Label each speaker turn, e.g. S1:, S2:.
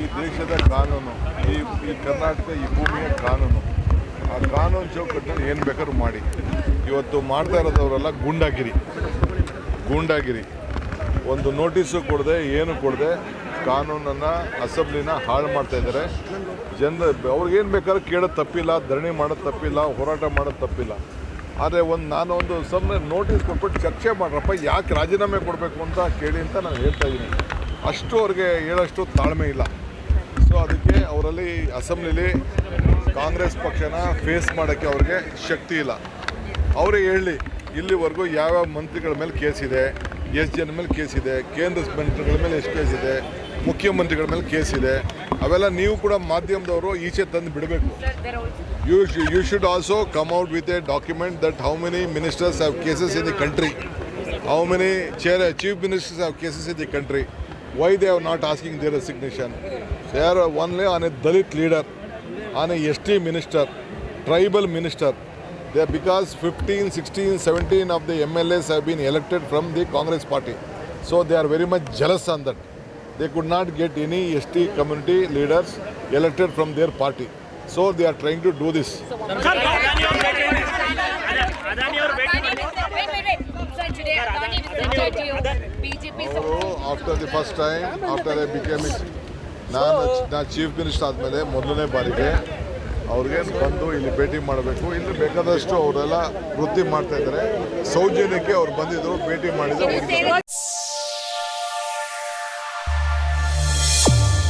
S1: ಈ ದೇಶದ ಕಾನೂನು, ಈ ಕರ್ನಾಟಕ ಈ ಭೂಮಿಯ ಕಾನೂನು, ಆ ಕಾನೂನು ಚೌಕಟ್ಟಲ್ಲಿ ಏನು ಬೇಕಾದ್ರೂ ಮಾಡಿ. ಇವತ್ತು ಮಾಡ್ತಾ ಇರೋದವರೆಲ್ಲ ಗೂಂಡಾಗಿರಿ ಒಂದು ನೋಟಿಸು ಕೊಡದೆ ಏನು ಕೊಡದೆ ಕಾನೂನನ್ನು ಅಸೆಂಬ್ಲಿನ ಹಾಳು ಮಾಡ್ತಾ ಇದ್ದಾರೆ. ಅವ್ರಿಗೇನು ಬೇಕಾದ್ರೂ ಕೇಳೋದು ತಪ್ಪಿಲ್ಲ, ಧರಣಿ ಮಾಡೋದು ತಪ್ಪಿಲ್ಲ, ಹೋರಾಟ ಮಾಡೋದು ತಪ್ಪಿಲ್ಲ. ಆದರೆ ನಾನೊಂದು ಸುಮ್ಮನೆ ನೋಟಿಸ್ ಕೊಟ್ಬಿಟ್ಟು ಚರ್ಚೆ ಮಾಡ್ರಪ್ಪ, ಯಾಕೆ ರಾಜೀನಾಮೆ ಕೊಡಬೇಕು ಅಂತ ಕೇಳಿ ಅಂತ ನಾನು ಹೇಳ್ತಾ ಇದ್ದೀನಿ. ಅಷ್ಟು ಅವ್ರಿಗೆ ಹೇಳೋಷ್ಟು ತಾಳ್ಮೆ ಇಲ್ಲ. ಸೊ ಅದಕ್ಕೆ ಅವರಲ್ಲಿ ಅಸೆಂಬ್ಲಿಲಿ ಕಾಂಗ್ರೆಸ್ ಪಕ್ಷನ ಫೇಸ್ ಮಾಡೋಕ್ಕೆ ಅವ್ರಿಗೆ ಶಕ್ತಿ ಇಲ್ಲ. ಅವರೇ ಹೇಳಲಿ, ಇಲ್ಲಿವರೆಗೂ ಯಾವ್ಯಾವ ಮಂತ್ರಿಗಳ ಮೇಲೆ ಕೇಸಿದೆ, ಎಷ್ಟು ಜನ ಮೇಲೆ ಕೇಸಿದೆ, ಕೇಂದ್ರ ಮಂತ್ರಿಗಳ ಮೇಲೆ ಎಷ್ಟು ಕೇಸಿದೆ, ಮುಖ್ಯಮಂತ್ರಿಗಳ ಮೇಲೆ ಕೇಸಿದೆ, ಅವೆಲ್ಲ ನೀವು ಕೂಡ ಮಾಧ್ಯಮದವರು ಈಚೆ ತಂದು ಬಿಡಬೇಕು. You should also come out with a document that how many ministers have cases in the country, how many chief ministers have cases in the country, why they are not asking their resignation. They are only on a Dalit leader, on a ST minister, tribal minister. Because 15, 16, 17 of the MLAs have been elected from the Congress party. So they are very much jealous on that. They could not get any ST community leaders elected from their party. So they are trying to do this. After the first time, after I became ನಾನು chief minister ಆದಮೇಲೆ ಮೊದಲನೇ ಬಾರಿಗೆ ಅವ್ರಿಗೆ ಬಂದು ಇಲ್ಲಿ ಭೇಟಿ ಮಾಡಬೇಕು. ಇಲ್ಲಿ ಬೇಕಾದಷ್ಟು ಅವರೆಲ್ಲ ವೃತ್ತಿ ಮಾಡ್ತಾ ಇದ್ದಾರೆ. ಸೌಜನ್ಯಕ್ಕೆ ಅವ್ರು ಬಂದಿದ್ದರು, ಭೇಟಿ ಮಾಡಿದ್ರು.